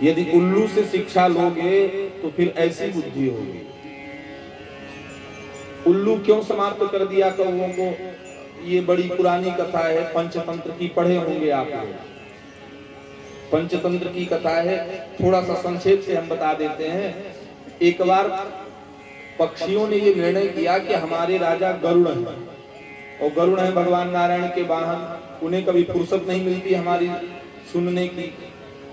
यदि उल्लू से शिक्षा लोगे तो फिर ऐसी बुद्धि होगी। उल्लू क्यों समाप्त कर दिया कौओं को, ये बड़ी पुरानी कथा है, पंचतंत्र की पढ़े होंगे आप लोग। पंचतंत्र की कथा है, थोड़ा सा संक्षेप से हम बता देते हैं। एक बार पक्षियों ने ये निर्णय किया कि हमारे राजा गरुड़ हैं, और गरुड़ हैं भगवान नारायण के वाहन, उन्हें कभी फुर्सत नहीं मिलती हमारी सुनने की,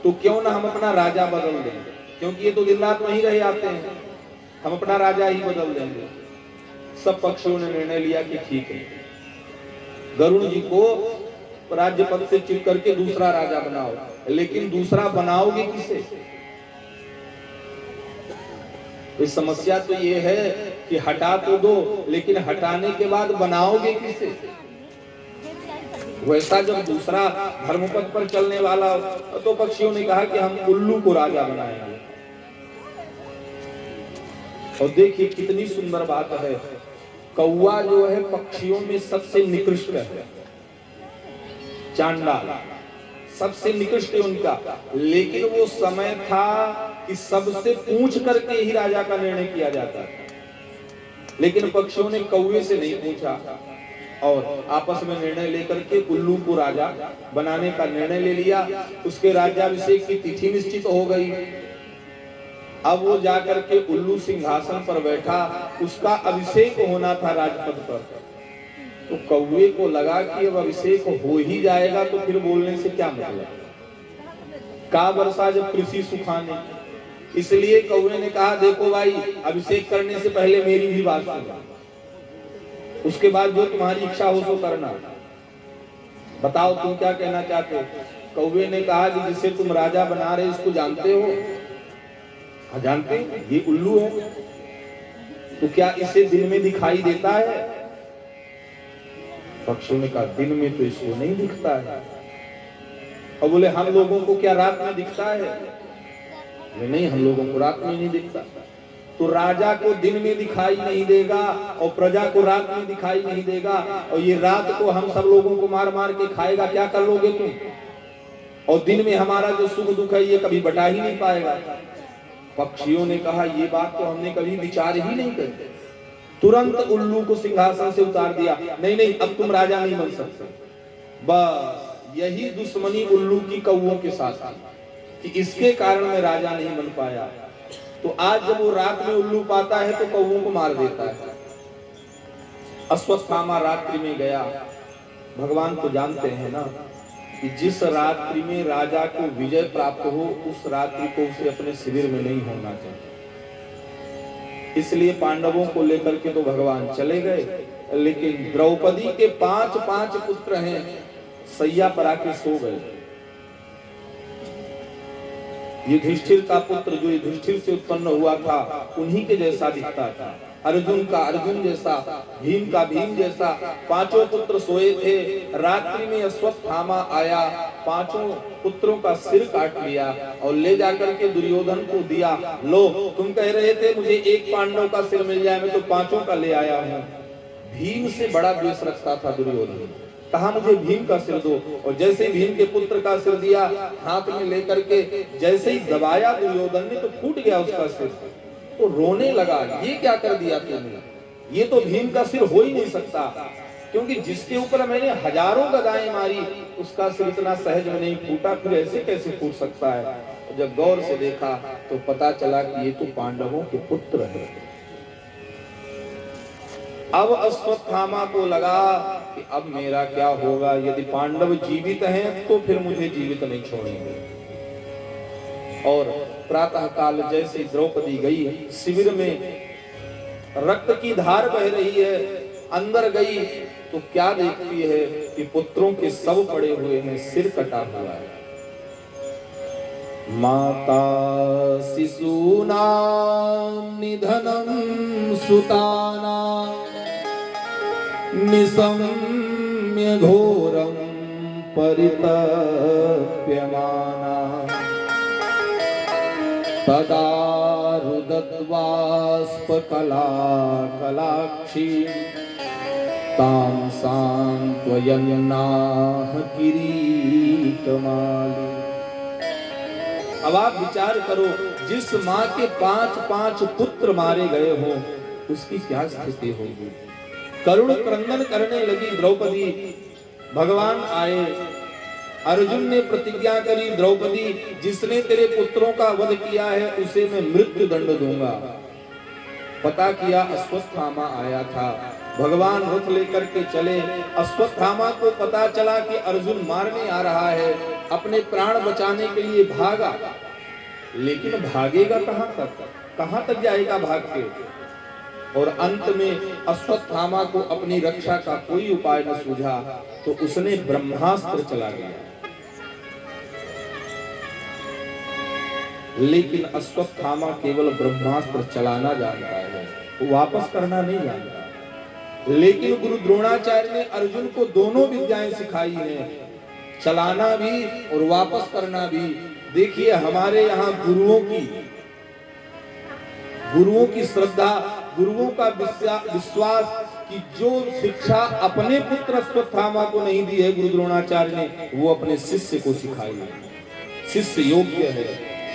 तो क्यों ना हम अपना राजा बदल दें, क्योंकि ये तो दिन रात वहीं रहे आते हैं, हम अपना राजा ही बदल देंगे। सब पक्षियों ने निर्णय लिया कि ठीक है, गरुड़ जी को राज्य पद से चिर करके दूसरा राजा बनाओ, लेकिन दूसरा बनाओगे किसे? इस समस्या तो ये है कि हटा तो दो, लेकिन हटाने के बाद बनाओगे किसे? वैसा जब दूसरा धर्मपथ पर चलने वाला, तो पक्षियों ने कहा कि हम उल्लू को राजा बनाएंगे। और देखिए कितनी सुंदर बात है, कौवा जो है पक्षियों में सबसे निकृष्ट है, चांडाल सबसे निकृष्ट है उनका, लेकिन वो समय था कि सबसे पूछ करके ही राजा का निर्णय किया जाता था, लेकिन पक्षियों ने कौवे से नहीं पूछा और आपस में निर्णय लेकर के उल्लू को राजा बनाने का निर्णय ले लिया। उसके राज्याभिषेक की तिथि निश्चित हो गई। अब वो जाकर के उल्लू सिंहासन पर बैठा, उसका अभिषेक होना था राजपद पर। तो कौवे को लगा कि अब अभिषेक हो ही जाएगा तो फिर बोलने से क्या मतलब, का वर्षा जब कृषि सुखाने। इसलिए कौवे ने कहा देखो भाई, अभिषेक करने से पहले मेरी भी बात सुनो, उसके बाद जो तुम्हारी इच्छा हो सो करना, बताओ तुम क्या कहना चाहते हो। कौवे ने कहा कि जिसे तुम राजा बना रहे इसको जानते हो? हाँ जानते हैं, ये उल्लू है। तो क्या इसे दिन में दिखाई देता है? पक्षियों ने कहा दिन में तो इसको नहीं दिखता है। और बोले हम लोगों को क्या रात में दिखता है? नहीं, हम लोगों को रात में नहीं दिखता। तो राजा को दिन में दिखाई नहीं देगा और प्रजा को रात में दिखाई नहीं देगा, और ये रात को हम सब लोगों को मार मार के खाएगा, क्या कर लोगे तुम? और दिन में हमारा जो सुख दुख है ये कभी बटा ही नहीं पाएगा। पक्षियों ने कहा ये बात तो हमने कभी विचार ही नहीं करी। तुरंत उल्लू को सिंहासन से उतार दिया, नहीं नहीं अब तुम राजा नहीं बन सकते। बस यही दुश्मनी उल्लू की कौवों के साथ थी कि इसके कारण मैं राजा नहीं बन पाया। तो आज जब वो रात में उल्लू पाता है तो कौवों को मार देता है। अश्वत्थामा रात्रि में गया, भगवान तो जानते हैं ना कि जिस रात्रि में राजा को विजय प्राप्त हो उस रात्रि को उसे अपने शिविर में नहीं होना चाहिए। इसलिए पांडवों को लेकर के तो भगवान चले गए, लेकिन द्रौपदी के 5 पुत्र हैं, सैया पर आके सो गए। युधिष्ठिर का पुत्र जो युधिष्ठिर से उत्पन्न हुआ था उन्हीं के जैसा दिखता था, अर्जुन का अर्जुन जैसा, भीम का भीम जैसा। 5 पुत्र सोए थे। रात्रि में अश्वत्थामा आया, 5 पुत्रों का सिर काट लिया और ले जाकर के दुर्योधन को दिया। लो तुम कह रहे थे मुझे एक पांडव का सिर मिल जाए, मैं तो 5 का ले आया हूँ। भीम से बड़ा द्वेष रखता था दुर्योधन, कहा मुझे भीम का सिर दो, और जैसे भीम के पुत्र का सिर दिया हाथ में लेकर के, जैसे ही दबाया दुर्योधन ने तो फूट गया उसका सिर। तो रोने लगा, ये क्या कर दिया तुमने, ये तो भीम का सिर हो ही नहीं सकता, क्योंकि जिसके ऊपर मैंने हजारों गदाएं मारी उसका सिर इतना सहज में नहीं फूटा, फिर ऐसे कैसे फूट सकता है। जब गौर से देखा तो पता चला कि ये तो पांडवों के पुत्र हैं। अब अश्वत्थामा को लगा कि अब मेरा क्या होगा, यदि पांडव जीवित हैं तो फिर मुझे जीवित नहीं छोड़ेंगे। और प्रातः काल जैसे द्रौपदी गई शिविर में, रक्त की धार बह रही है, अंदर गई तो क्या देखती है कि पुत्रों के शव पड़े हुए हैं, सिर कटा हुआ है। माता शिशूनां निधनं सुतानां निशम्य घोरं परितप्यमाना तदा रुदत्वास्पकलाकलाक्षी तां सांत्वयन्नाह किरीटमाली। अब आप विचार करो, जिस माँ के 5-5 पुत्र मारे गए हो उसकी क्या स्थिति होगी। करुण क्रंदन करने लगी द्रौपदी। भगवान आए, अर्जुन ने प्रतिज्ञा करी, द्रौपदी जिसने तेरे पुत्रों का वध किया है उसे मैं मृत्यु दंड दूंगा। पता किया अश्वत्थामा आया था, भगवान रथ लेकर के चले। अश्वत्थामा को पता चला कि अर्जुन मारने आ रहा है, अपने प्राण बचाने के लिए भागा, लेकिन भागेगा कहां तक जाएगा भाग के। और अंत में अश्वत्थामा को अपनी रक्षा का कोई उपाय न सूझा तो उसने ब्रह्मास्त्र चला दिया। लेकिन अश्वत्थामा केवल ब्रह्मास्त्र चलाना जानता है, वो वापस करना नहीं जानता। लेकिन गुरु द्रोणाचार्य ने अर्जुन को दोनों विद्याएं सिखाई हैं, चलाना भी और वापस करना भी। देखिए हमारे यहाँ गुरुओं की श्रद्धा, गुरुओं का विश्वास कि जो शिक्षा अपने पुत्र अश्वत्थामा को नहीं दी है गुरु द्रोणाचार्य ने, वो अपने शिष्य को सिखाई है। शिष्य योग्य है।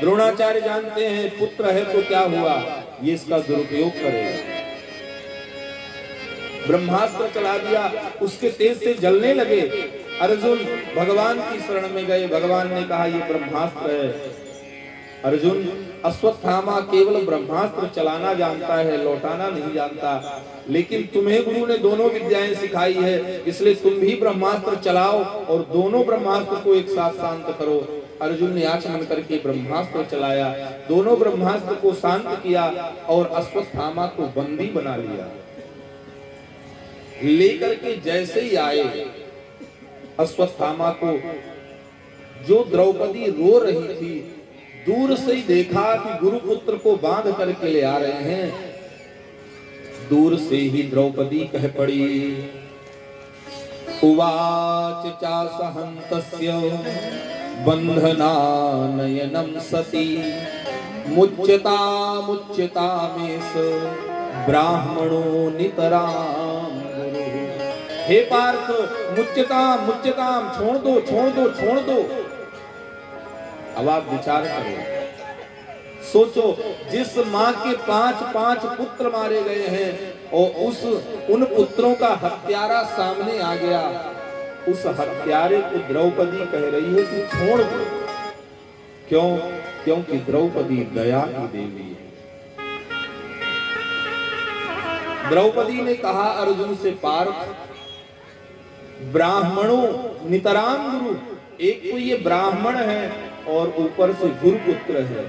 द्रोणाचार्य जानते हैं पुत्र है तो क्या हुआ, ये इसका दुरुपयोग करेगा। ब्रह्मास्त्र चला दिया, उसके तेज से जलने लगे। अर्जुन भगवान की शरण में गए, भगवान ने कहा ये ब्रह्मास्त्र है। अर्जुन, अश्वत्थामा केवल ब्रह्मास्त्र चलाना जानता है, लौटाना नहीं जानता। लेकिन तुम्हें गुरु ने दोनों विद्याएं सिखाई है, इसलिए तुम भी ब्रह्मास्त्र चलाओ और दोनों ब्रह्मास्त्र को एक साथ शांत करो। अर्जुन ने आचमन करके ब्रह्मास्त्र चलाया, दोनों ब्रह्मास्त्र को शांत किया और अश्वत्थामा को बंदी बना लिया। लेकर के जैसे ही आए अश्वत्थामा को, जो द्रौपदी रो रही थी, दूर से ही देखा कि गुरुपुत्र को बांध करके ले आ रहे हैं। दूर से ही द्रौपदी कह पड़ी, उवाच चासहन्तस्य बंधनानयनं सती मुच्यतामेष ब्राह्मणो नितराम गुरु। हे पार्थ, मुच्यताम, छोड़ दो। अब आप विचार करो, सोचो, जिस माँ के 5-5 पुत्र मारे गए हैं और उन पुत्रों का हत्यारा सामने आ गया, उस हत्यारे को द्रौपदी कह रही है कि छोड़ दो। क्यों? क्योंकि द्रौपदी दया की देवी है। द्रौपदी ने कहा अर्जुन से, पार्थ ब्राह्मणों नितराम गुरु, एक तो ये ब्राह्मण है और ऊपर से गुरुपुत्र है।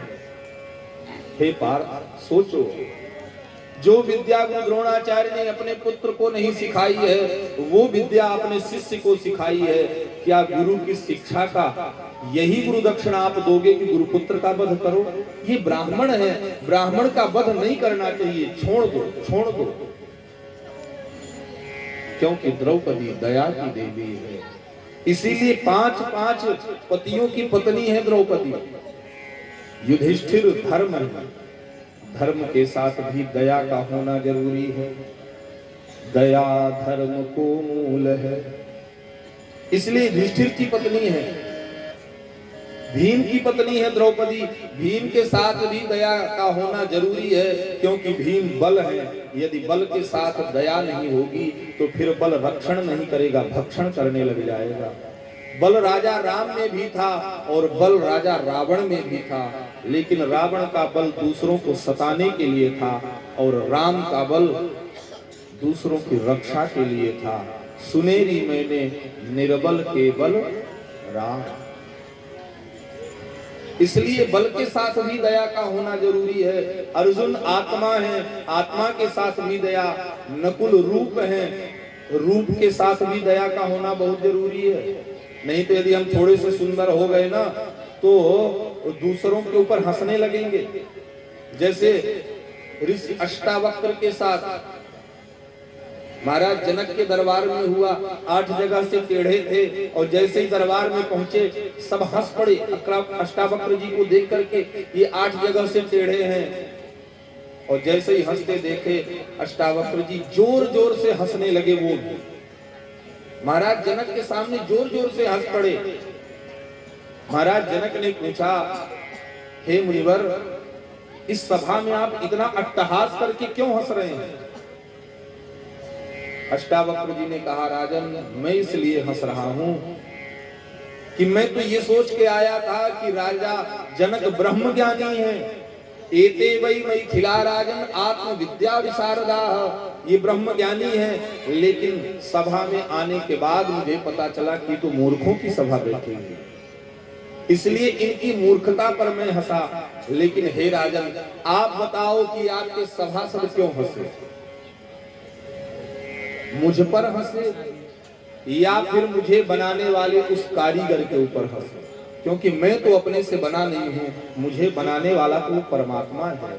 हे पार्थ सोचो, जो विद्या गुरु द्रोणाचार्य ने अपने पुत्र को नहीं सिखाई है, वो विद्या अपने शिष्य को सिखाई है। क्या गुरु की शिक्षा का यही गुरु दक्षिणा आप दोगे कि गुरुपुत्र का वध करो? ये ब्राह्मण है, ब्राह्मण का वध नहीं करना चाहिए, छोड़ दो। क्योंकि द्रौपदी दया की देवी है, इसीलिए 5-5 पतियों की पत्नी है द्रौपदी। युधिष्ठिर धर्म के साथ भी दया का होना जरूरी है। दया धर्म को मूल है, इसलिए युधिष्ठिर की पत्नी है। भीम की पत्नी है द्रौपदी, भीम के साथ भी दया का होना जरूरी है, क्योंकि भीम बल है। यदि बल के साथ दया नहीं होगी तो फिर बल रक्षण नहीं करेगा, भक्षण करने लग जाएगा। बल राजा राम में भी था और बल राजा रावण में भी था, लेकिन रावण का बल दूसरों को सताने के लिए था और राम का बल दूसरों की रक्षा के लिए था। सुनेरी मैंने निर्बल केवल राम। इसलिए बल के साथ भी दया का होना जरूरी है। अर्जुन आत्मा है, आत्मा के साथ भी दया। नकुल रूप है, रूप के साथ भी दया का होना बहुत जरूरी है। नहीं तो यदि हम थोड़े से सुंदर हो गए ना तो दूसरों के ऊपर हंसने लगेंगे। जैसे ऋषि अष्टावक्र के साथ महाराज जनक के दरबार में हुआ, 8 जगह से टेढ़े थे और जैसे ही दरबार में पहुंचे सब हंस पड़े अष्टावक्र जी को देख करके, ये 8 जगह से टेढ़े हैं। और जैसे ही हंसते देखे अष्टावक्र जी जोर जोर से हंसने लगे। वो महाराज जनक के सामने जोर जोर से हंस पड़े। महाराज जनक ने पूछा हे मुनिवर, इस सभा में आप इतना अट्टहास करके क्यों हंस रहे हैं? अष्टावक्र जी ने कहा, राजन, मैं इसलिए हंस रहा हूं कि मैं तो ये सोच के आया था कि राजा जनक ब्रह्म ज्ञानी है। एते वै मैथिला राजन आत्मविद्या विशारदा, ये ब्रह्म ज्ञानी है, लेकिन सभा में आने के बाद मुझे पता चला कि तो मूर्खों की सभा बैठी है, इसलिए इनकी मूर्खता पर मैं हंसा। लेकिन हे राजन, आप बताओ कि आपके सभासद क्यों हंसे? मुझ पर हंसे या फिर मुझे बनाने वाले उस कारीगर के ऊपर हंसे? क्योंकि मैं तो अपने से बना नहीं हूं, मुझे बनाने वाला तो परमात्मा है।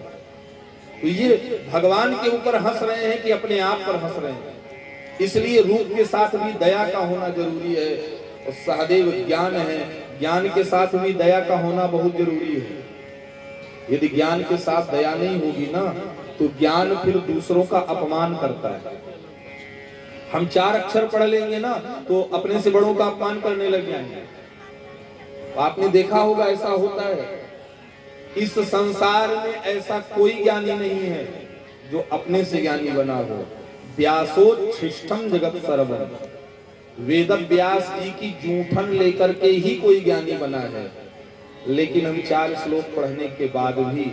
तो ये भगवान के ऊपर हंस रहे हैं कि अपने आप पर हंस रहे हैं। इसलिए रूप के साथ भी दया का होना जरूरी है, और सहदेव ज्ञान है, ज्ञान के साथ भी दया का होना बहुत जरूरी है। यदि ज्ञान के साथ दया नहीं होगी ना, तो ज्ञान फिर दूसरों का अपमान करता है। हम 4 अक्षर पढ़ लेंगे ना, तो अपने से बड़ों का अपमान करने लग जाएंगे। आपने देखा होगा ऐसा होता है। इस संसार में ऐसा कोई ज्ञानी नहीं है जो अपने से ज्ञानी बना हो। व्यासोच्छिष्टम जगत सर्वम, वेद व्यास जी की जूठन लेकर के ही कोई ज्ञानी बना है। लेकिन हम 4 श्लोक पढ़ने के बाद भी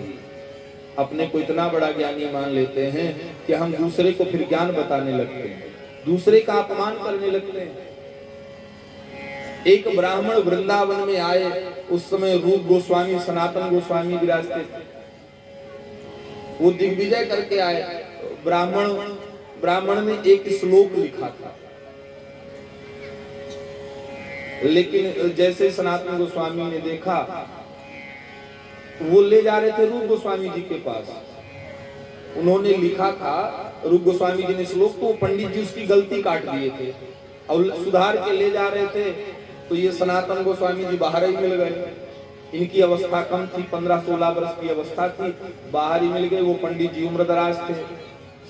अपने को इतना बड़ा ज्ञानी मान लेते हैं कि हम दूसरे को फिर ज्ञान बताने लगते हैं, दूसरे का अपमान करने लगते हैं। एक ब्राह्मण वृंदावन में आए, उस समय रूप गोस्वामी, सनातन गोस्वामी विराजते थे। वो दिग्विजय करके आए। ब्राह्मण ने एक श्लोक लिखा था, लेकिन जैसे सनातन गोस्वामी ने देखा, वो ले जा रहे थे रूप गोस्वामी जी के पास। उन्होंने लिखा था, रूप गोस्वामी जी ने श्लोक, तो पंडित जी उसकी गलती काट दिए थे और सुधार के ले जा रहे थे। तो ये सनातन गोस्वामी जी बाहर ही मिल गए। इनकी अवस्था कम थी, 15-16 वर्ष की अवस्था थी, बाहर ही मिल गए। वो पंडित जी उम्रदराज थे,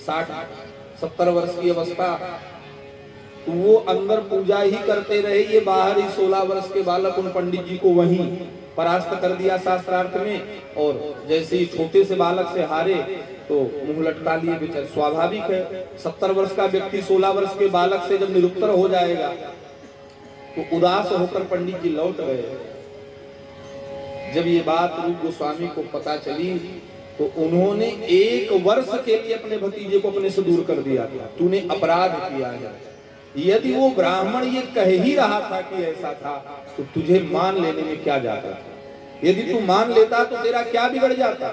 60-70 वर्ष की अवस्था। तो वो अंदर पूजा ही करते रहे, ये बाहर ही 16 वर्ष के बालक उन पंडित जी को वहीं परास्त कर दिया शास्त्रार्थ में। और जैसे ही छोटे से बालक से हारे तो मुंह लटका लिए बेचारे। स्वाभाविक है, 70 वर्ष का व्यक्ति 16 वर्ष के बालक से जब निरुत्तर हो जाएगा तो उदास होकर पंडित जी लौट गए। जब ये बात रूप गोस्वामी को पता चली तो उन्होंने 1 वर्ष के लिए अपने भतीजे को अपने से दूर कर दिया था। तूने अपराध किया है। यदि वो ब्राह्मण ये कह ही रहा था कि ऐसा था, तो तुझे मान लेने में क्या जाता था? यदि तू मान लेता तो तेरा क्या बिगड़ जाता?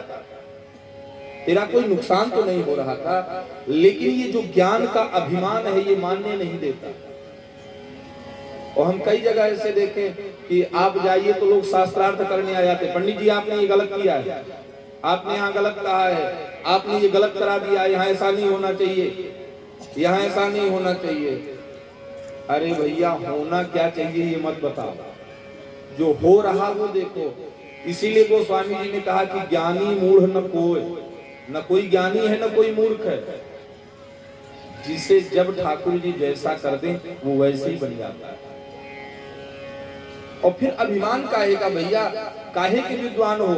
तेरा कोई नुकसान तो नहीं हो रहा था। लेकिन ये जो ज्ञान का अभिमान है, ये मानने नहीं देता। और हम कई जगह ऐसे देखें कि आप जाइए तो लोग शास्त्रार्थ करने आ जाते, पंडित जी आपने ये गलत किया है, आपने यहाँ गलत कहा है, आपने ये गलत करा दिया, यहाँ ऐसा नहीं होना चाहिए, यहाँ ऐसा नहीं होना चाहिए। अरे भैया, होना क्या चाहिए ये मत बताओ, जो हो रहा वो देखो। इसीलिए गोस्वामी जी ने कहा कि ज्ञानी मूढ़ न कोई ज्ञानी है न कोई मूर्ख है। जिसे जब ठाकुर जी जैसा कर दें वो वैसे ही बन जाता है। और फिर अभिमान काहे का भैया? काहे के विद्वान हो?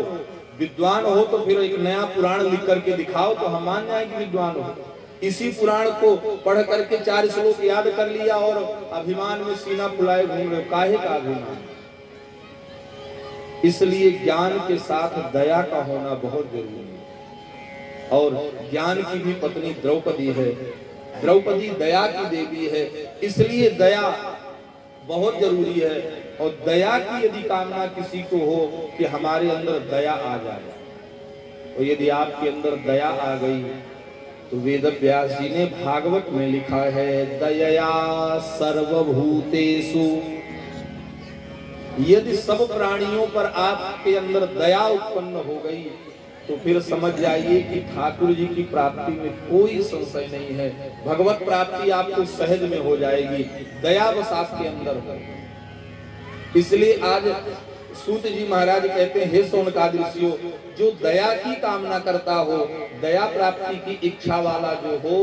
विद्वान हो तो फिर एक नया पुराण लिख करके दिखाओ तो हम मान जाए कि विद्वान हो। इसी पुराण को पढ़ करके 4 श्लोक याद कर लिया और अभिमान में सीना फुलाए घूम रहे, काहे का अभिमान? इसलिए ज्ञान के साथ दया का होना बहुत जरूरी है। और ज्ञान की भी पत्नी द्रौपदी है, द्रौपदी दया की देवी है, इसलिए दया बहुत जरूरी है। और दया की यदि कामना किसी को हो कि हमारे अंदर दया आ जाए, और यदि आपके अंदर दया आ गई तो वेद व्यास जी ने भागवत में लिखा है, दयया सर्वभूतेषु, यदि सब प्राणियों पर आपके अंदर दया उत्पन्न हो गई तो फिर समझ जाइए कि ठाकुर जी की प्राप्ति में कोई संशय नहीं है। भगवत प्राप्ति आपको सहज में हो जाएगी, दया बस आपके अंदर हो। इसलिए आज सूत जी महाराज कहते हैं, हे सोनकादि ऋषियों, जो दया की कामना करता हो, दया प्राप्ति की इच्छा वाला जो हो,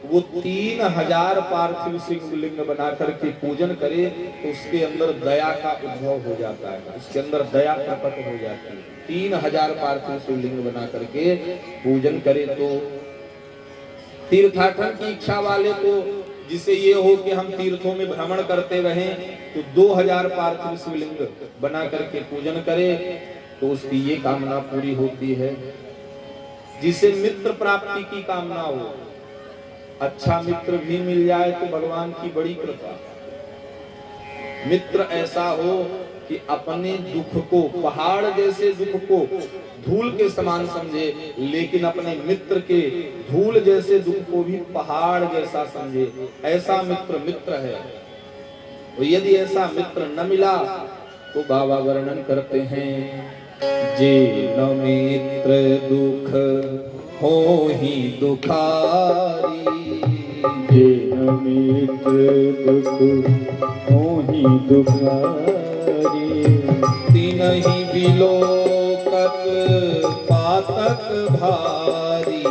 वो 3000 पार्थिव शिवलिंग बना करके पूजन करे तो उसके अंदर दया का उद्भव हो जाता है, उसके अंदर दया प्रकट हो जाती है। 3000 पार्थिव शिवलिंग बना करके पूजन करे तो तीर्थाटन की इच्छा वाले को, जिसे ये हो कि हम तीर्थों में भ्रमण करते रहें, तो 2000 पार्थिव शिवलिंग बना करके पूजन करे तो उसकी ये कामना पूरी होती है। जिसे मित्र प्राप्ति की कामना हो, अच्छा मित्र भी मिल जाए तो भगवान की बड़ी कृपा। मित्र ऐसा हो कि अपने दुख को, पहाड़ जैसे दुख को धूल के समान समझे, लेकिन अपने मित्र के धूल जैसे दुख को भी पहाड़ जैसा समझे, ऐसा मित्र मित्र है। और यदि ऐसा मित्र न मिला तो बाबा वर्णन करते हैं, जे न मित्र दुख हो ही दुखारी, जे न मित्र दुख हो ही दुखारी, तीनहि बिलोकत पातक भारी,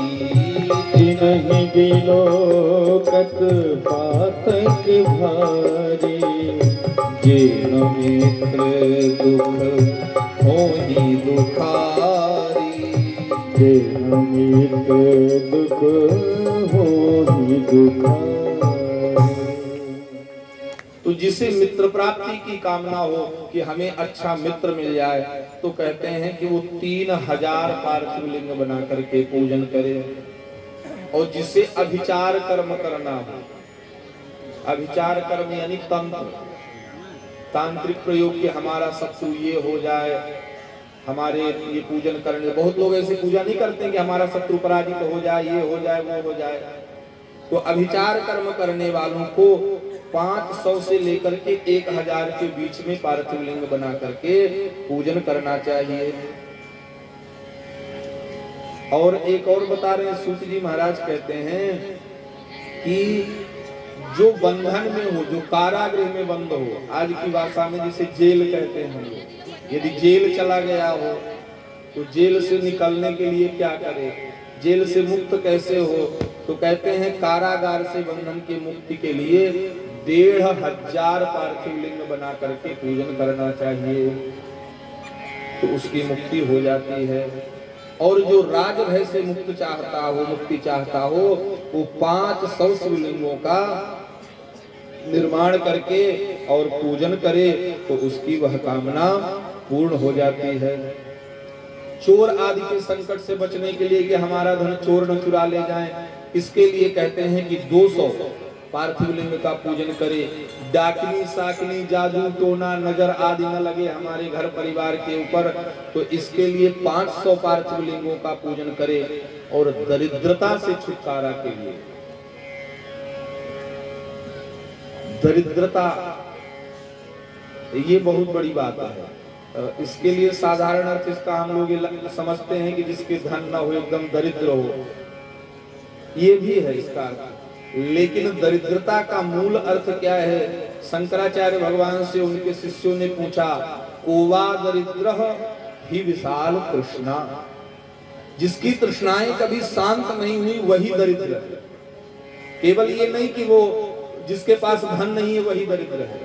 तीनहि बिलोकत पातक भारी, जे न मित्र दुख हो ही दुखारी, जे न मित्र दुख हो ही दुखारी। तो जिसे मित्र प्राप्ति की कामना हो कि हमें अच्छा मित्र मिल जाए, तो कहते हैं कि वो 3000 पार्थिव लिंग बना करके पूजन करे। और जिसे अभिचार कर्म करना हो, अभिचार कर्म यानी तंत्र, तांत्रिक प्रयोग के हमारा शत्रु ये हो जाए, हमारे ये पूजन करने, बहुत लोग ऐसे पूजा नहीं करते कि हमारा शत्रु पराजित हो जाए, ये हो जाए, वो हो जाए। तो अभिचार कर्म करने वालों को 500 से लेकर के 1000 के बीच में पार्थिव लिंग बना करके पूजन करना चाहिए। और एक और बता रहे हैं, सूत जी महाराज कहते हैं कि जो बंधन में हो, जो कारागृह में बंद हो, आज की भाषा में जिसे जेल कहते हैं हम लोग, यदि जेल चला गया हो तो जेल से निकलने के लिए क्या करे, जेल से मुक्त कैसे हो, तो कहते हैं कारागार से बंधन की मुक्ति के लिए 1500 पार्थिव लिंग बना करके पूजन करना चाहिए, तो उसकी मुक्ति हो जाती है। और जो राजभय से मुक्ति चाहता हो, वो 500 शिवलिंगों का निर्माण करके और पूजन करे तो उसकी वह कामना पूर्ण हो जाती है। चोर आदि के संकट से बचने के लिए कि हमारा धन चोर न चुरा ले जाएं, इसके लिए कहते हैं कि 200 पार्थिव लिंग का पूजन करे। डाकनी साकनी जादू टोना नजर आदि न लगे हमारे घर परिवार के ऊपर, तो इसके लिए 500 पार्थिव लिंगों का पूजन करे। और दरिद्रता से छुटकारा के लिए, दरिद्रता ये बहुत बड़ी बात है। इसके लिए साधारण अर्थ इसका हम लोग समझते हैं कि जिसके धन न हो, एकदम दरिद्र हो, ये भी है इसका अर्थ। लेकिन दरिद्रता का मूल अर्थ क्या है? शंकराचार्य भगवान से उनके शिष्यों ने पूछा, कोवा दरिद्र ही विशाल कृष्णा, जिसकी तृष्णाएं कभी शांत नहीं हुई वही दरिद्र है। केवल ये नहीं कि वो जिसके पास धन नहीं है वही दरिद्र है।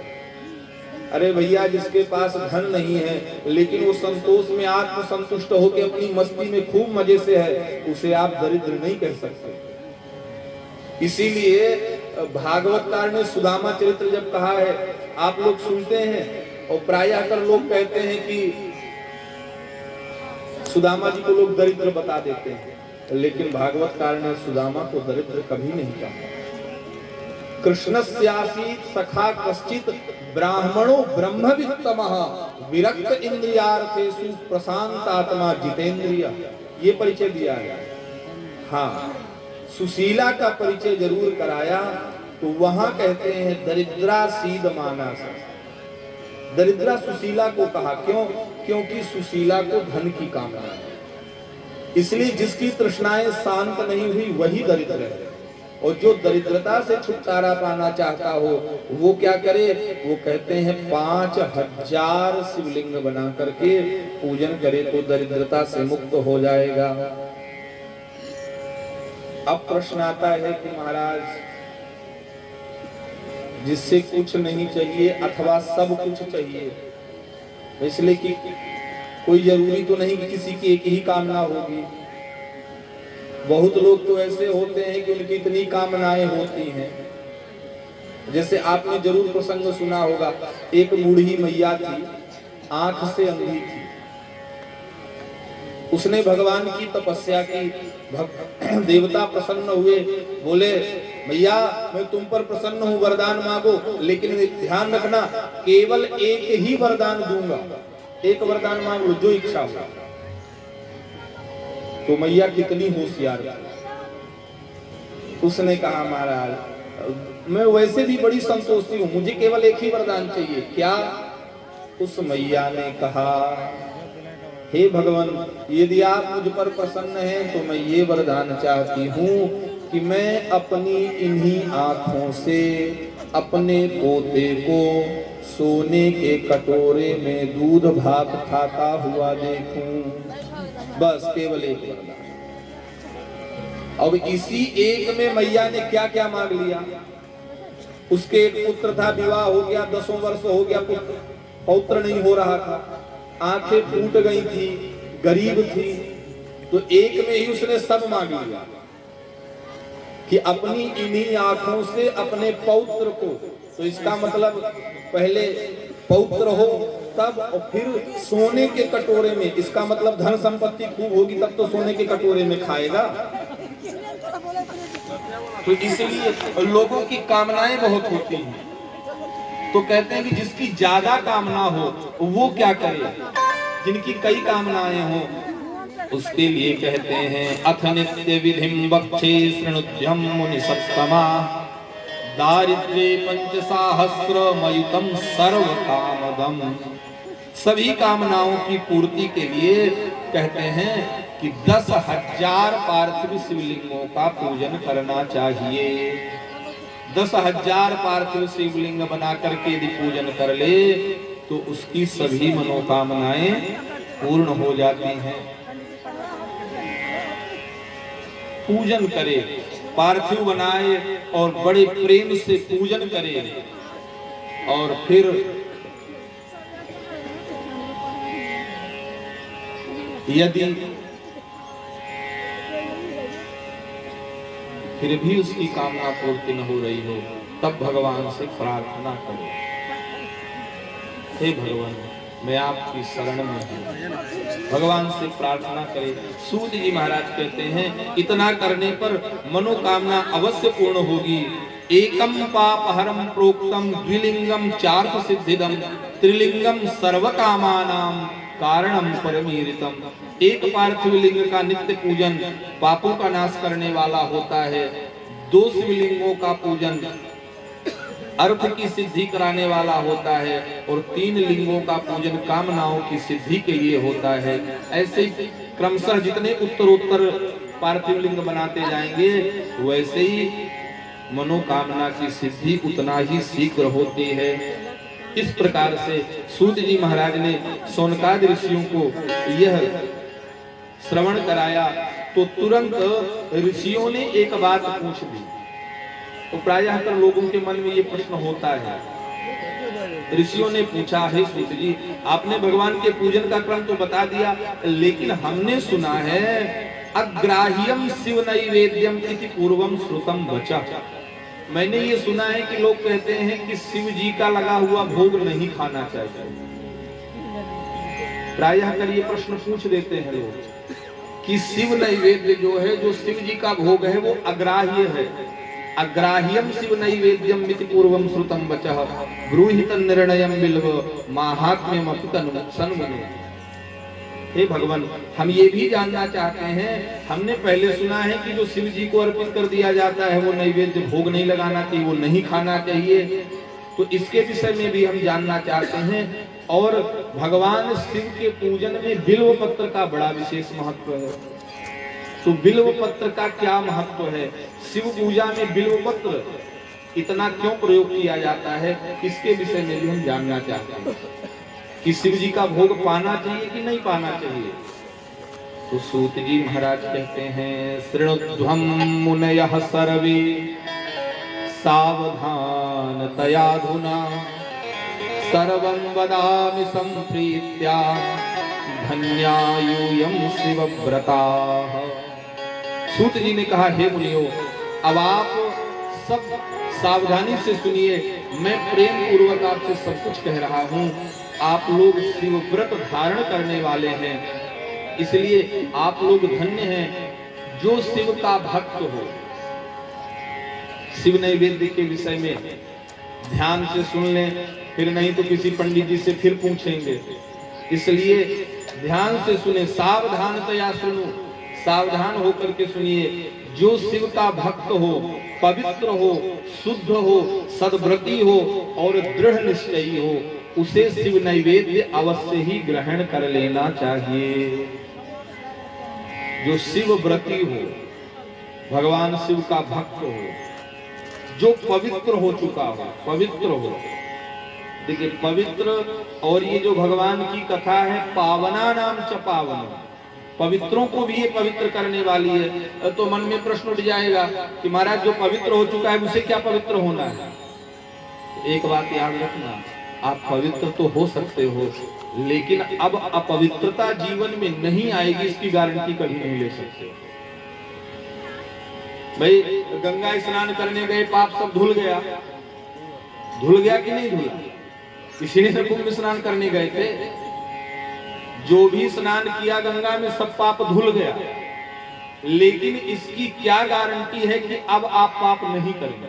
अरे भैया, जिसके पास धन नहीं है लेकिन वो संतोष में आत्म संतुष्ट होकर अपनी मस्ती में खूब मजे से है, उसे आप दरिद्र नहीं कह सकते। इसीलिए भागवतकार ने सुदामा चरित्र जब कहा है, आप लोग सुनते हैं और प्रायः कर लोग कहते हैं कि सुदामा जी को लोग दरिद्र बता देते हैं, लेकिन भागवतकार ने सुदामा को दरिद्र कभी नहीं कहा। कृष्णस्यासीत सखा कश्चित ब्राह्मणो ब्रह्मवित्तमः विरक्त इंद्रियार्थेषु प्रशांत आत्मा जितेंद्रिय, ये परिचय दिया है। हाँ, सुशीला का परिचय जरूर कराया। तो वहां कहते हैं दरिद्रा सीद मानस, दरिद्रा सुशीला को कहा। क्यों? क्योंकि सुशीला को धन की कामना है, इसलिए जिसकी तृष्णाएं शांत नहीं हुई वही दरिद्र है। और जो दरिद्रता से छुटकारा पाना चाहता हो वो क्या करे? वो कहते हैं 5000 शिवलिंग बना करके पूजन करे तो दरिद्रता से मुक्त हो जाएगा। अब प्रश्न आता है कि महाराज, जिससे कुछ नहीं चाहिए अथवा सब कुछ चाहिए, इसलिए कि कोई जरूरी तो नहीं कि किसी की एक ही कामना होगी। बहुत लोग तो ऐसे होते हैं कि उनकी इतनी कामनाएं होती हैं। जैसे आपने जरूर प्रसंग सुना होगा, एक बूढ़ी मैया थी, आंख से अंधी थी। उसने भगवान की तपस्या की, देवता प्रसन्न हुए, बोले मैया मैं तुम पर प्रसन्न हूँ, वरदान मांगो, लेकिन ध्यान रखना केवल एक ही वरदान दूंगा, एक वरदान मांग लो जो इच्छा हो। तो मैया कितनी होशियार थी, उसने कहा महाराज मैं वैसे भी बड़ी संतोषी हूँ, मुझे केवल एक ही वरदान चाहिए। क्या? उस मैया ने कहा हे भगवान, यदि आप मुझ पर प्रसन्न हैं तो मैं ये वरदान चाहती हूँ कि मैं अपनी इन्हीं आँखों से अपने पोते को सोने के कटोरे में दूध भात खाता हुआ देखूं। बस केवल एक वरदान। अब इसी एक में मैया ने क्या क्या मांग लिया। उसके एक पुत्र था, विवाह हो गया, 10 वर्ष हो गया, पौत्र नहीं हो रहा था, आंखें फूट गई थी, गरीब थी, तो एक में ही उसने सब मांग लिया कि अपनी इन्हीं आंखों से अपने पौत्र को। तो इसका मतलब पहले पौत्र हो तब, और फिर सोने के कटोरे में, इसका मतलब धन संपत्ति खूब होगी तब तो सोने के कटोरे में खाएगा। तो इसलिए लोगों की कामनाएं बहुत होती हैं, तो कहते हैं कि जिसकी ज्यादा कामना हो वो क्या करे, जिनकी कई कामनाएं हो उसके लिए कहते हैं अथ नित्य विधिम वक्षे शृणुध्यम मुनि सत्तमा दारिद्र्ये पंचसाहस्र मयुतम सर्व कामदम। सभी कामनाओं की पूर्ति के लिए कहते हैं कि 10,000 पार्थिव शिवलिंगों का पूजन करना चाहिए। 10,000 पार्थिव शिवलिंग बना करके यदि पूजन कर ले तो उसकी सभी मनोकामनाएं पूर्ण हो जाती हैं। पूजन करे, पार्थिव बनाए और बड़े प्रेम से पूजन करे, और फिर यदि फिर भी उसकी कामना पूर्ति न हो रही हो तब भगवान से प्रार्थना करो, हे भगवान मैं आपकी शरण में हूँ। भगवान से प्रार्थना करें। सूत जी महाराज कहते हैं इतना करने पर मनोकामना अवश्य पूर्ण होगी। एकम पापहरम प्रोक्तम द्विलिंगम चार्थ सिद्धिदम त्रिलिंगम सर्वकामानाम कारणम परमीरितम। एक पार्थिव लिंग का नित्य पूजन पापों का नाश करने वाला होता है। 2 शिवलिंगों का पूजन अर्थ की सिद्धि कराने वाला होता है, और 3 लिंगों का पूजन कामनाओं की सिद्धि के लिए होता है। ऐसे क्रमशः जितने उत्तरोत्तर पार्थिव लिंग बनाते जाएंगे वैसे ही मनोकामना की सिद्धि उतना ही शीघ्र होती है। इस प्रकार से सूत जी महाराज ने शौनकादि ऋषियों को यह श्रवण कराया तो तुरंत ऋषियों ने एक बात पूछ दी। तो प्रायः कर लोगों के मन में ये प्रश्न होता है। ऋषियों ने पूछा है सूत जी आपने भगवान के पूजन का क्रम तो बता दिया, लेकिन हमने सुना है अग्राह्यम शिव नैवेद्यम इति पूर्वम श्रुतम वचा। मैंने ये सुना है कि लोग कहते हैं कि शिव जी का लगा हुआ भोग नहीं खाना चाहिए। प्रायः कर ये प्रश्न पूछ देते हैं लोग कि शिव नैवेद्य जो है, जो शिव जी का भोग है वो अग्राह्य है। अग्राह्यम शिव नैवेद्यम मिति पूर्वम श्रुतम वचः ब्रूहित निर्णयम बिल्व माहात्म्यम अपि सन्मुनि। हे भगवान हम ये भी जानना चाहते हैं, हमने पहले सुना है कि जो शिव जी को अर्पित कर दिया जाता है वो नैवेद्य भोग नहीं लगाना चाहिए, वो नहीं खाना चाहिए, तो इसके विषय में भी हम जानना चाहते हैं। और भगवान शिव के पूजन में बिल्व पत्र का बड़ा विशेष महत्व है, तो बिल्व पत्र का क्या महत्व है, शिव पूजा में बिल्व पत्र इतना क्यों प्रयोग किया जाता है, इसके विषय में भी हम जानना चाहते हैं कि शिव जी का भोग पाना चाहिए कि नहीं पाना चाहिए। तो सूत जी महाराज कहते हैं, शृणुध्वं मुनयः सर्वे सावधानतयाधुना सर्वं वदामि संप्रीत्या धन्या यूयं शिवव्रताः। सूत जी ने कहा, हे मुनियो, अब आप सब सावधानी से सुनिए, मैं प्रेम पूर्वक आपसे सब कुछ कह रहा हूँ। आप लोग शिव व्रत धारण करने वाले हैं, इसलिए आप लोग धन्य हैं जो शिव का भक्त हो। शिव नैवेद्य के विषय में ध्यान से सुन लें, फिर नहीं तो किसी पंडित जी से फिर पूछेंगे, इसलिए ध्यान से सुने, सावधानतया सुनो, सावधान होकर के सुनिए। जो शिव का भक्त हो, पवित्र हो, शुद्ध हो, सद्व्रती हो और दृढ़ निश्चयी हो, उसे शिव नैवेद्य अवश्य ही ग्रहण कर लेना चाहिए। जो शिव व्रती हो, भगवान शिव का भक्त हो, जो पवित्र हो चुका हो, पवित्र हो। देखिए, पवित्र, और ये जो भगवान की कथा है, पावना नाम च पावन, पवित्रों को भी ये पवित्र करने वाली है। तो मन में प्रश्न उठ जाएगा कि महाराज जो पवित्र हो चुका है उसे क्या पवित्र होना है? एक बात याद रखना, आप पवित्र तो हो सकते हो, लेकिन अब अपवित्रता जीवन में नहीं आएगी इसकी गारंटी कभी नहीं ले सकते। भाई, गंगा स्नान करने गए, पाप सब धुल गया कि नहीं धुला? इसलिए कुंभ स्नान करने गए थे, जो भी स्नान किया गंगा में सब पाप धुल गया, लेकिन इसकी क्या गारंटी है कि अब आप पाप नहीं करेंगे?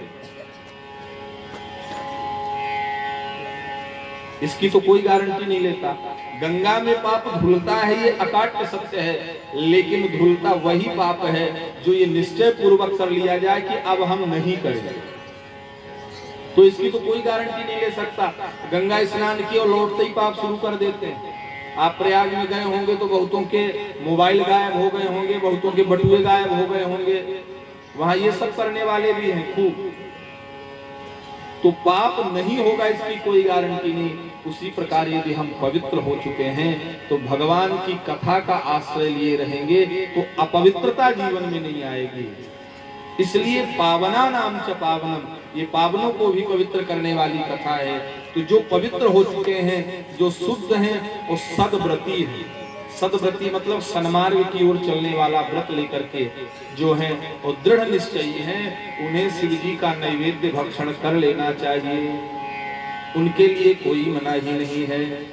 इसकी तो कोई गारंटी नहीं लेता। गंगा में पाप धुलता है, ये अकाट्य सत्य है, लेकिन धुलता वही पाप है जो ये निश्चय पूर्वक कर लिया जाए कि अब हम नहीं करेंगे। तो इसकी तो कोई गारंटी नहीं ले सकता। गंगा स्नान किए और लौटते ही पाप शुरू कर देते हैं। आप प्रयाग में गए होंगे तो बहुतों के मोबाइल गायब हो गए होंगे, बहुतों के बटुए गायब हो गए होंगे, वहां ये सब करने वाले भी हैं खूब। तो पाप नहीं होगा इसकी कोई गारंटी नहीं। उसी प्रकार यदि हम पवित्र हो चुके हैं तो भगवान की कथा का आश्रय लिए रहेंगे तो अपवित्रता जीवन में नहीं आएगी। इसलिए पावना नाम च पावनम, ये पावनों को भी पवित्र करने वाली कथा है। तो जो पवित्र हो चुके हैं, जो शुद्ध हैं, वो सद्व्रती हैं। सद्व्रती मतलब सन्मार्ग की ओर चलने वाला व्रत लेकर के जो हैं वो दृढ़ निश्चयी हैं, उन्हें शिव जी का नैवेद्य भक्षण कर लेना चाहिए, उनके लिए कोई मनाही नहीं है।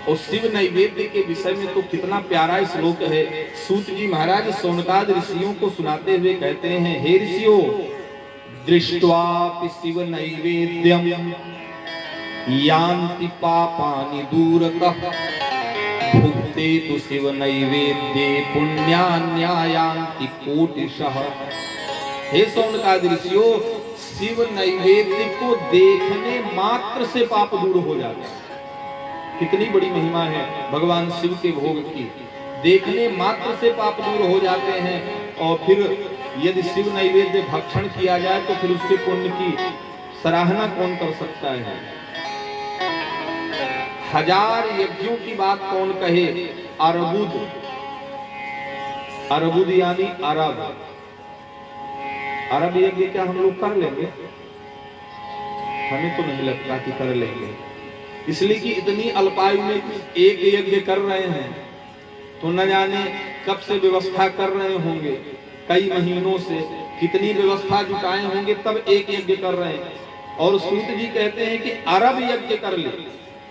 और शिव नैवेद्य के विषय में तो कितना प्यारा श्लोक है। सूत जी महाराज सोनकाद ऋषियों को सुनाते हुए कहते हैं, हे ऋषियों, दृष्ट्वापि शिव नैवेद्यम यान्ति पापानि दूरतः भुक्ते तु शिव नैवेद्ये पुण्यान्यायान्ति कोटिशः। हे सोनकाद ऋषियों, शिव नैवेद्य को देखने मात्र से पाप दूर हो जाते हैं। कितनी बड़ी महिमा है भगवान शिव के भोग की। देखने मात्र से पाप दूर हो जाते हैं। और फिर यदि शिव नैवेद्य भक्षण किया जाए तो फिर उसके पुण्य की सराहना कौन कर सकता है? हजार यज्ञों की बात कौन कहे? अरबुद, अरबुद यानी अरब, अरब यज्ञ क्या हम लोग कर लेंगे? हमें तो नहीं लगता कि कर लेंगे, इसलिए कि इतनी अल्पायु में एक यज्ञ कर रहे हैं तो न जाने कब से व्यवस्था कर रहे होंगे, कई महीनों से कितनी व्यवस्था जुटाए होंगे, तब एक यज्ञ कर रहे हैं। और सूत जी कहते हैं कि अरब यज्ञ कर ले।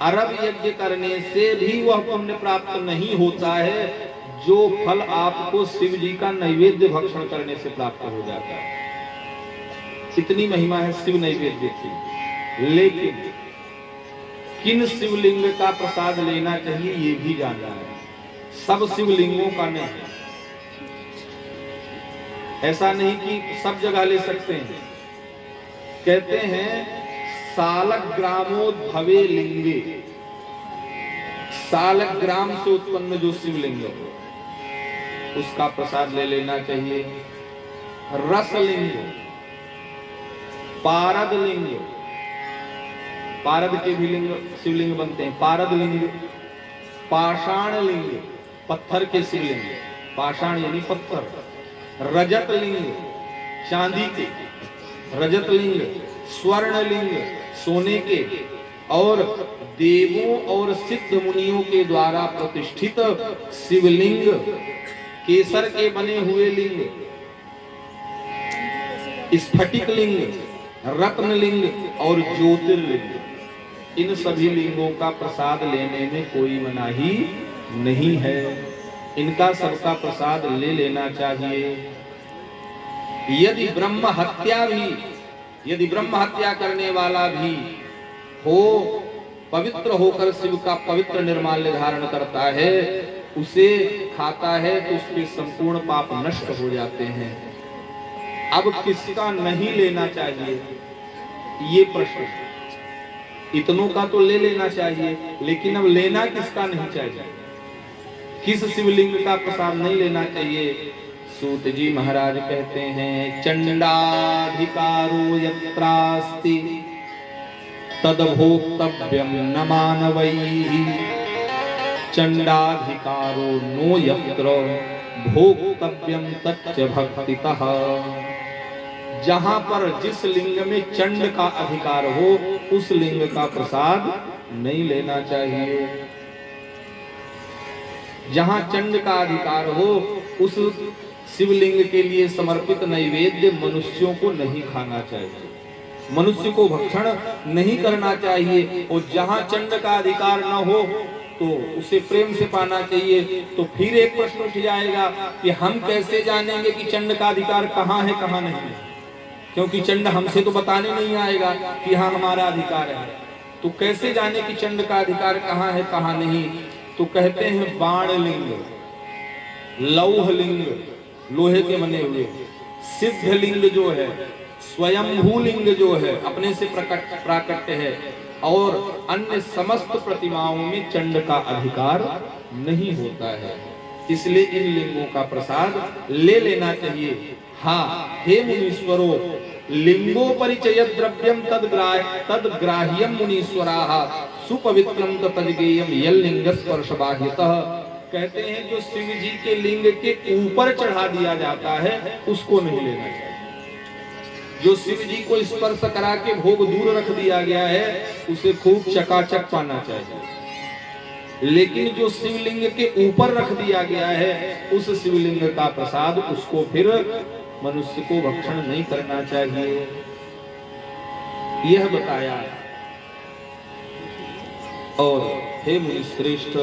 अरब यज्ञ करने से भी वह पुण्य प्राप्त नहीं होता है जो फल आपको शिव जी का नैवेद्य भक्षण करने से प्राप्त हो जाता है। कितनी महिमा है शिव नैवेद्य की। लेकिन किन शिवलिंग का प्रसाद लेना चाहिए ये भी जानना है। सब शिवलिंगों का नहीं, ऐसा नहीं कि सब जगह ले सकते हैं। कहते हैं सालग्रामोद्भवे लिंगे, सालग्राम से उत्पन्न जो शिवलिंग है उसका प्रसाद ले लेना चाहिए। रसलिंग, पारद लिंग, पारद के भी लिंग शिवलिंग बनते हैं, पारद लिंग, पाषाण लिंग, पत्थर के शिवलिंग, पाषाण यानी पत्थर, रजत लिंग चांदी के, रजत लिंग स्वर्ण लिंग सोने के, और देवों और सिद्ध मुनियों के द्वारा प्रतिष्ठित शिवलिंग, केसर के बने हुए लिंग, स्फटिक लिंग, रत्न लिंग और ज्योतिर्लिंग, इन सभी लिंगों का प्रसाद लेने में कोई मनाही नहीं है। इनका सबका प्रसाद ले लेना चाहिए। यदि ब्रह्म हत्या करने वाला भी हो, पवित्र होकर शिव का पवित्र निर्माल्य धारण करता है, उसे खाता है तो उसके संपूर्ण पाप नष्ट हो जाते हैं। अब किसका नहीं लेना चाहिए, ये प्रश्न। इतनों का तो ले लेना चाहिए, लेकिन अब लेना किसका नहीं चाहिए, किस शिवलिंग का प्रसाद नहीं लेना चाहिए? सूत जी महाराज कहते हैं, चंडाधिकारो यत्रास्ति तद्भोक्तव्यं न मानवैः, चंडाधिकारो नो यत्र भोक्तव्यं तच्च भक्तितः। जहां पर जिस लिंग में चंड का अधिकार हो, उस लिंग का प्रसाद नहीं लेना चाहिए। जहां चंड का अधिकार हो, उस शिवलिंग के लिए समर्पित नैवेद्य मनुष्यों को नहीं खाना चाहिए, मनुष्य को भक्षण नहीं करना चाहिए। और जहां चंड का अधिकार न हो तो उसे प्रेम से पाना चाहिए। तो फिर एक प्रश्न उठ जाएगा कि हम कैसे जानेंगे कि चंड का अधिकार कहाँ है कहाँ नहीं है, क्योंकि चंड हमसे तो बताने नहीं आएगा कि हाँ हमारा अधिकार है। तो कैसे जाने कि चंड का अधिकार कहाँ है कहाँ नहीं? तो कहते हैं बाण लिंग, लौह लिंग लोहे के बने हुए, सिद्ध लिंग जो है, स्वयंभू लिंग जो है अपने से प्राकट्य है, और अन्य समस्त प्रतिमाओं में चंड का अधिकार नहीं होता है। इसलिए इन लिंगों का प्रसाद ले लेना चाहिए। हाँ हे मुनीश्वरो, लिंगो परिचय द्रव्यम तद्ग्राह्यम मुनीश्वराः सुपवित्रम तज्ञेयम यल्लिंग स्पर्श बाह्यतः। कहते हैं जो शिव जी के लिंग के ऊपर चढ़ा दिया जाता है उसको नहीं लेना चाहिए। जो शिव जी को स्पर्श करा के भोग दूर रख दिया गया है उसे खूब चकाचक पाना चाहिए। लेकिन जो शिवलिंग के ऊपर रख दिया गया है उस शिवलिंग का प्रसाद उसको फिर मनुष्य को भक्षण नहीं करना चाहिए, यह बताया। और हे मुनि श्रेष्ठ,